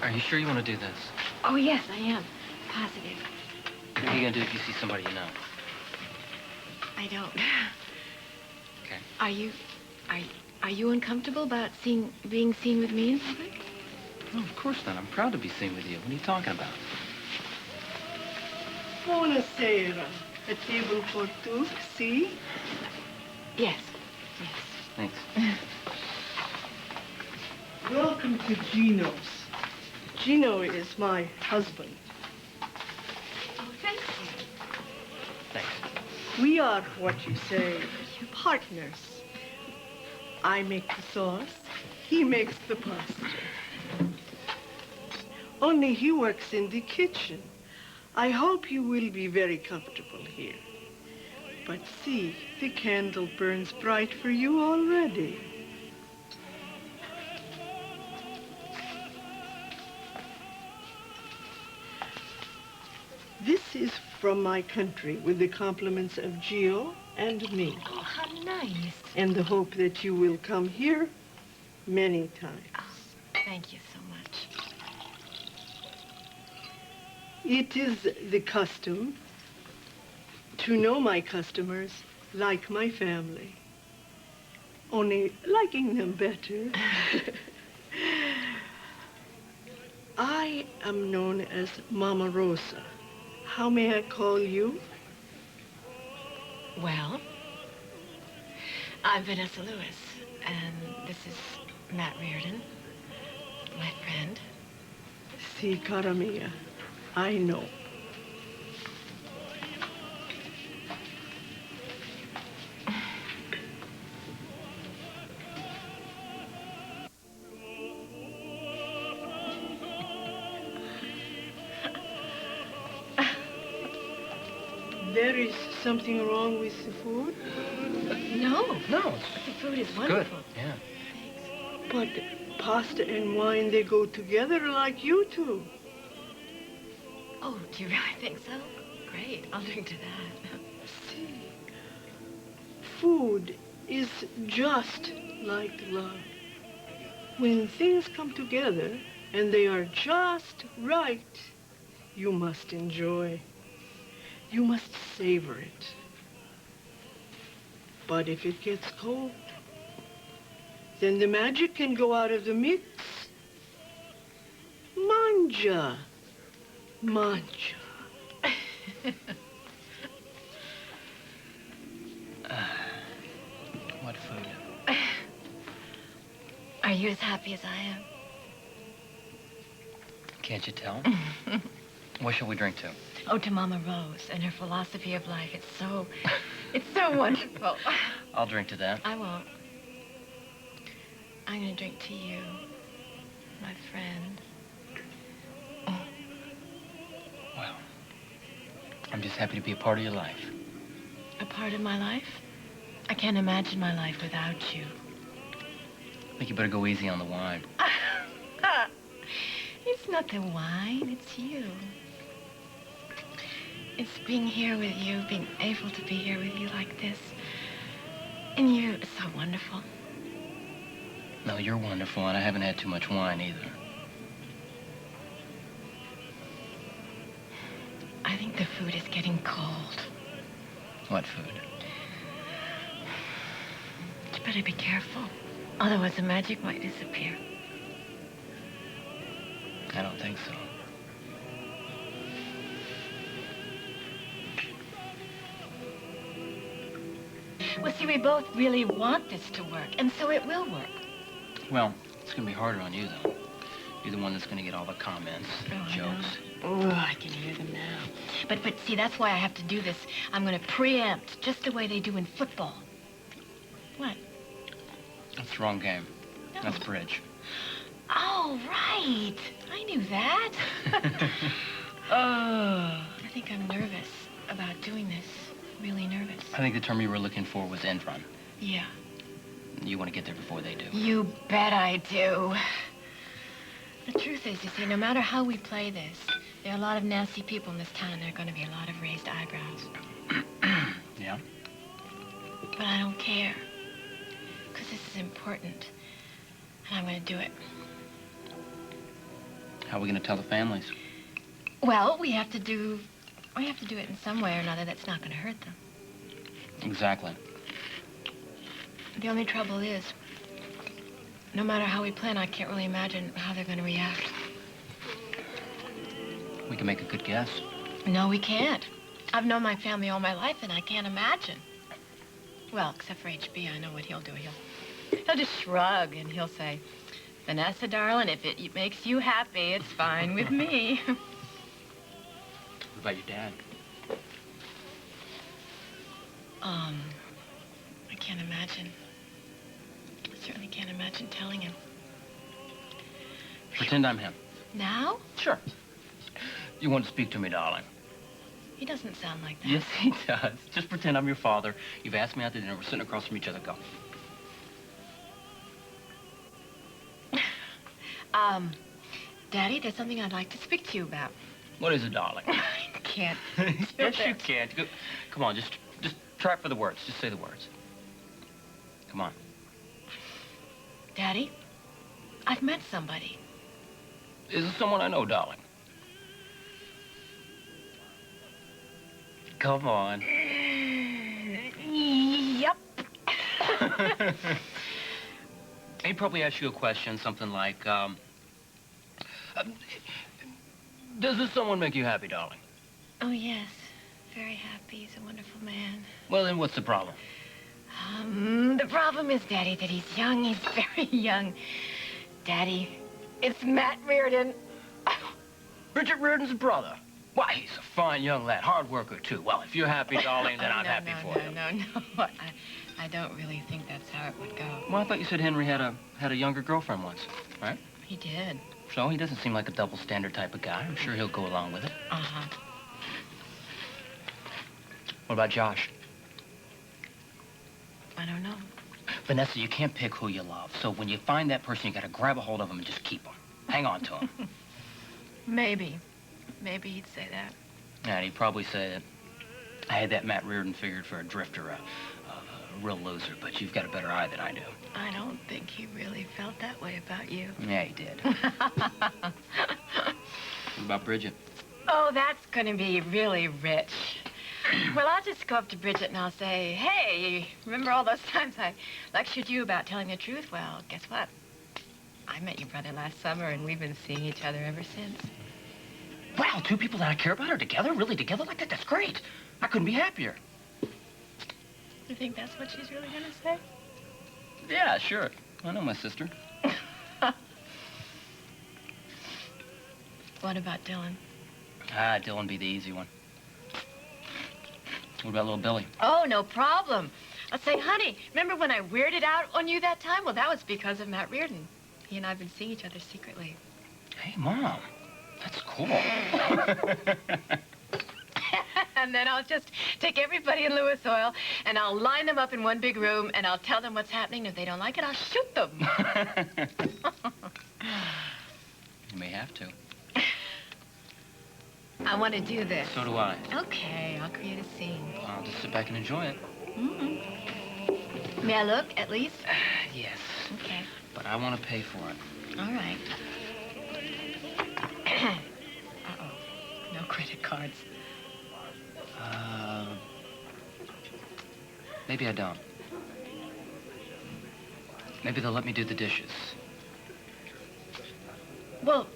Are you sure you want to do this? Oh, yes, I am. Positive. What are you going to do if you see somebody you know? I don't. Okay. Are you uncomfortable about being seen with me in public? No, of course not. I'm proud to be seen with you. What are you talking about? Buonasera. A table for two, see? Yes. Yes. Thanks. Welcome to Gino's. Gino is my husband. Oh, thank you. Thanks. We are what you say, partners. I make the sauce, he makes the pasta. Only he works in the kitchen. I hope you will be very comfortable here. But see, the candle burns bright for you already. This is from my country with the compliments of Gio and me. Oh, how nice. And the hope that you will come here many times. Oh, thank you so much. It is the custom to know my customers like my family, only liking them better. I am known as Mama Rosa. How may I call you? Well, I'm Vanessa Lewis, and this is Matt Reardon, my friend. Si, cara mia, I know. There is something wrong with the food? No. No, The food is it's wonderful. good. Yeah. But pasta and wine, they go together like you two. Oh, do you really think so? Great. I'll drink to that. See, food is just like love. When things come together and they are just right, you must enjoy. You must savor it. But if it gets cold, then the magic can go out of the mix. Manja. Manja. What food? Are you as happy as I am? Can't you tell? What shall we drink to? Oh, to Mama Rose and her philosophy of life. It's so wonderful. I'll drink to that. I won't. I'm gonna drink to you, my friend. Well, I'm just happy to be a part of your life. A part of my life? I can't imagine my life without you. I think you better go easy on the wine. It's not the wine, it's you. It's being here with you, being able to be here with you like this. And you're so wonderful. No, you're wonderful, and I haven't had too much wine either. I think the food is getting cold. What food? You better be careful. Otherwise the magic might disappear. I don't think so. Well, see, we both really want this to work, and so it will work. Well, it's gonna be harder on you, though. You're the one that's gonna get all the comments, jokes. Oh, I can hear them now. But see, that's why I have to do this. I'm gonna preempt, just the way they do in football. What? That's the wrong game. No. That's bridge. Oh, right. I knew that. I think I'm nervous about doing this. Really nervous. I think the term you were looking for was end run. Yeah. You want to get there before they do. You bet I do. The truth is, you see, no matter how we play this, there are a lot of nasty people in this town, and there are going to be a lot of raised eyebrows. Yeah? But I don't care. Because this is important. And I'm going to do it. How How are we going to tell the families? Well, we have to do it in some way or another that's not going to hurt them. Exactly. The only trouble is, no matter how we plan, I can't really imagine how they're going to react. We can make a good guess. No, we can't. I've known my family all my life, and I can't imagine. Well, except for HB, I know what he'll do. He'll just shrug, and he'll say, Vanessa, darling, if it makes you happy, it's fine with me. What about your dad? I can't imagine. I certainly can't imagine telling him. Pretend I'm him. Now? Sure. You want to speak to me, darling? He doesn't sound like that. Yes, he does. Just pretend I'm your father. You've asked me out to dinner. We're sitting across from each other. Go. Daddy, there's something I'd like to speak to you about. What is it, darling? I can't. Yes, you can. Come on, just try for the words. Just say the words. Come on. Daddy, I've met somebody. Is this someone I know, darling? Come on. Yep. He'd probably ask you a question, something like, does this someone make you happy, darling? Oh, yes. Very happy. He's a wonderful man. Well, then what's the problem? The problem is, Daddy, that he's young. He's very young. Daddy, it's Matt Reardon. Bridget Reardon's brother. Why, he's a fine young lad, hard worker, too. Well, if you're happy, darling, then I'm happy for you. No. I don't really think that's how it would go. Well, I thought you said Henry had a younger girlfriend once, right? He did. So he doesn't seem like a double standard type of guy. I'm sure he'll go along with it. Uh-huh. What about Josh? I don't know. Vanessa, you can't pick who you love. So when you find that person, you gotta grab a hold of him and just keep him. Hang on to him. Maybe. Maybe he'd say that. Yeah, he'd probably say it. I had that Matt Reardon figured for a drifter, a real loser, but you've got a better eye than I do. I don't think he really felt that way about you. Yeah, he did. What about Bridget? Oh, that's gonna be really rich. Well, I'll just go up to Bridget and I'll say, hey, remember all those times I lectured you about telling the truth? Well, guess what? I met your brother last summer and we've been seeing each other ever since. Wow, two people that I care about are together? Really together like that? That's great. I couldn't be happier. You think that's what she's really gonna say? Yeah, sure. I know my sister. What about Dylan? Dylan be the easy one. What about little Billy? Oh, no problem. I'll say, honey, remember when I weirded out on you that time? Well, that was because of Matt Reardon. He and I have been seeing each other secretly. Hey, Mom. That's cool. And then I'll just take everybody in Lewis Oil, and I'll line them up in one big room, and I'll tell them what's happening. If they don't like it, I'll shoot them. You may have to. I want to do this. So do I. Okay, I'll create a scene. I'll just sit back and enjoy it. Mm-hmm. May I look, at least? Yes. Okay. But I want to pay for it. All right. Uh-oh. No credit cards. Maybe I don't. Maybe they'll let me do the dishes. Well,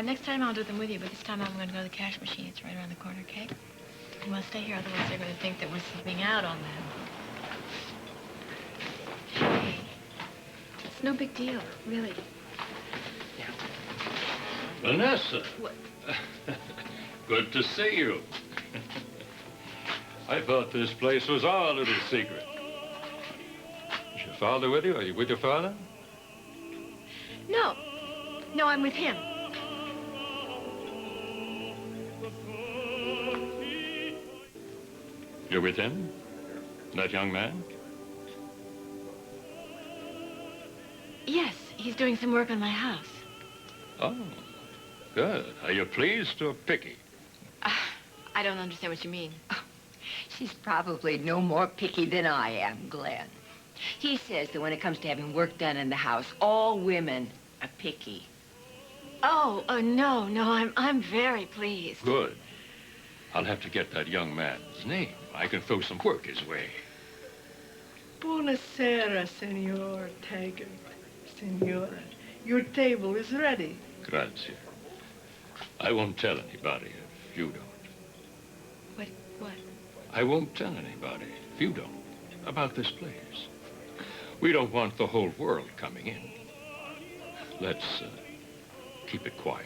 next time I'll do them with you, but this time I'm going to go to the cash machine. It's right around the corner, okay? You must stay here, otherwise they're going to think that we're sleeping out on them. Hey, it's no big deal, really. Yeah. Vanessa. What? Good to see you. I thought this place was our little secret. Is your father with you? Are you with your father? No. No, I'm with him. You're with him? That young man? Yes, he's doing some work on my house. Oh, good. Are you pleased or picky? I don't understand what you mean. She's probably no more picky than I am, Glenn. He says that when it comes to having work done in the house, all women are picky. No, I'm very pleased. Good. I'll have to get that young man's name. I can throw some work his way. Buonasera, Senor Taggart. Senora, your table is ready. Grazie. I won't tell anybody if you don't. What? I won't tell anybody if you don't about this place. We don't want the whole world coming in. Let's keep it quiet.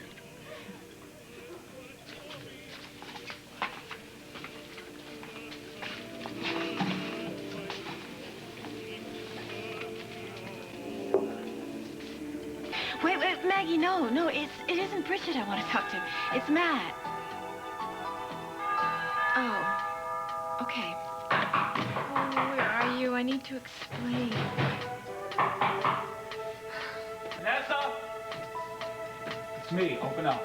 Wait, Maggie, no, it isn't Bridget I want to talk to. It's Matt. Oh, okay. Oh, where are you? I need to explain. Vanessa? It's me. Open up.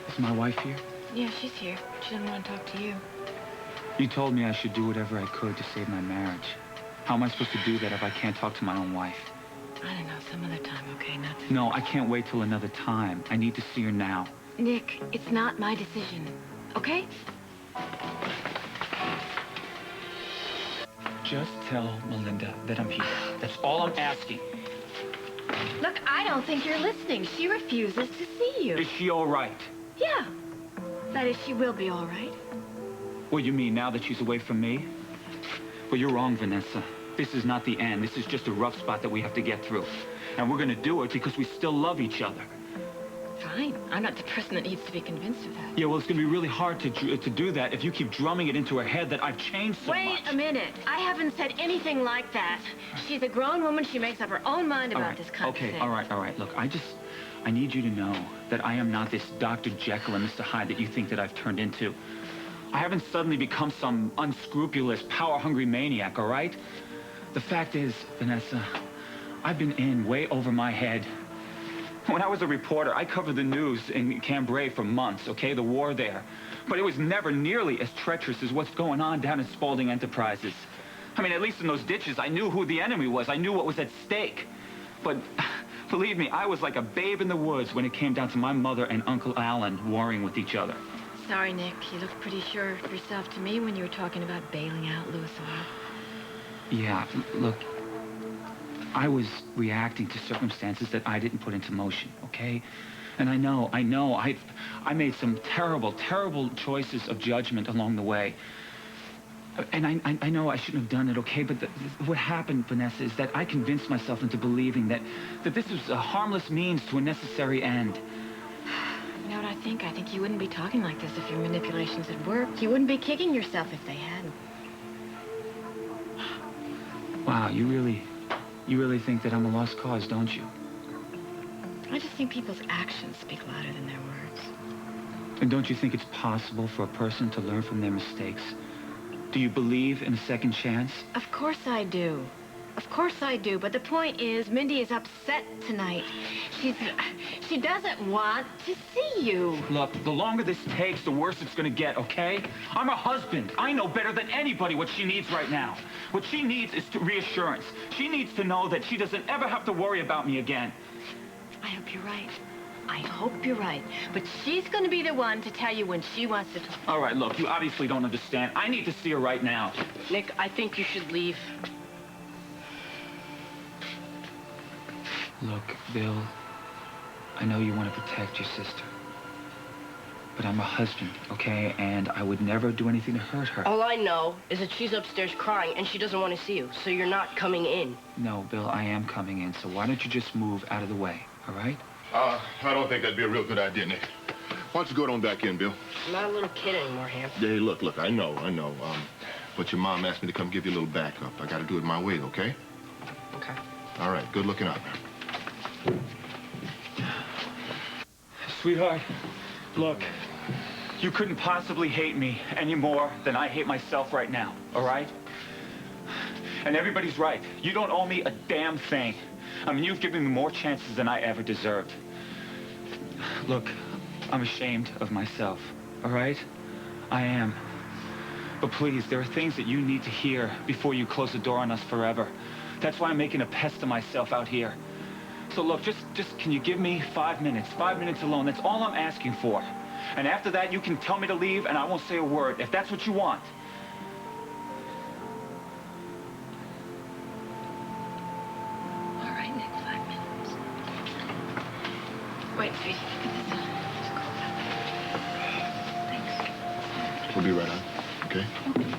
Is my wife here? Yeah, she's here. She doesn't want to talk to you. You told me I should do whatever I could to save my marriage. How am I supposed to do that if I can't talk to my own wife? I don't know, some other time, okay? Not today. No, I can't wait till another time. I need to see her now. Nick, it's not my decision, okay? Just tell Melinda that I'm here. That's all I'm asking. Look, I don't think you're listening. She refuses to see you. Is she all right? Yeah. That is, she will be all right. What do you mean, now that she's away from me? Well, you're wrong, Vanessa. This is not the end. This is just a rough spot that we have to get through. And we're gonna do it because we still love each other. Fine. I'm not the person that needs to be convinced of that. Yeah, well, it's gonna be really hard to do that if you keep drumming it into her head that I've changed so much. Wait a minute. I haven't said anything like that. She's a grown woman. She makes up her own mind about this kind of thing. Okay, all right. Look, I need you to know that I am not this Dr. Jekyll and Mr. Hyde that you think that I've turned into. I haven't suddenly become some unscrupulous, power-hungry maniac, all right? The fact is, Vanessa, I've been in way over my head. When I was a reporter, I covered the news in Cambrai for months, okay? The war there. But it was never nearly as treacherous as what's going on down in Spaulding Enterprises. I mean, at least in those ditches, I knew who the enemy was. I knew what was at stake. But believe me, I was like a babe in the woods when it came down to my mother and Uncle Alan warring with each other. Sorry, Nick. You looked pretty sure of yourself to me when you were talking about bailing out Louis Oil. Yeah, look, I was reacting to circumstances that I didn't put into motion, okay? And I know, I made some terrible, terrible choices of judgment along the way. And I know I shouldn't have done it, okay? But what happened, Vanessa, is that I convinced myself into believing that this was a harmless means to a necessary end. You know what I think? I think you wouldn't be talking like this if your manipulations had worked. You wouldn't be kicking yourself if they hadn't. Wow, you really think that I'm a lost cause, don't you? I just think people's actions speak louder than their words. And don't you think it's possible for a person to learn from their mistakes? Do you believe in a second chance? Of course I do. Of course I do. But the point is, Mindy is upset tonight. She doesn't want to see you. Look, the longer this takes, the worse it's gonna get, okay? I'm her husband. I know better than anybody what she needs right now. What she needs is reassurance. She needs to know that she doesn't ever have to worry about me again. I hope you're right. I hope you're right. But she's going to be the one to tell you when she wants to talk. All right, look, you obviously don't understand. I need to see her right now. Nick, I think you should leave. Look, Bill, I know you want to protect your sister. But I'm a husband, okay? And I would never do anything to hurt her. All I know is that she's upstairs crying and she doesn't want to see you, so you're not coming in. No, Bill, I am coming in, so why don't you just move out of the way, all right? I don't think that'd be a real good idea, Nick. Why don't you go on back in, Bill? I'm not a little kid anymore, Ham. Hey, look, I know. But your mom asked me to come give you a little backup. I gotta do it my way, okay? Okay. All right, good looking out, man. Sweetheart, look, you couldn't possibly hate me any more than I hate myself right now, all right? And everybody's right. You don't owe me a damn thing. I mean, you've given me more chances than I ever deserved. Look, I'm ashamed of myself, all right? I am. But please, there are things that you need to hear before you close the door on us forever. That's why I'm making a pest of myself out here. So look, just can you give me 5 minutes? 5 minutes alone, that's all I'm asking for. And after that, you can tell me to leave and I won't say a word, if that's what you want. All right, Nick, 5 minutes. Wait, sweetie, get this on. Just cool it up. Thanks. We'll be right on, okay? Okay.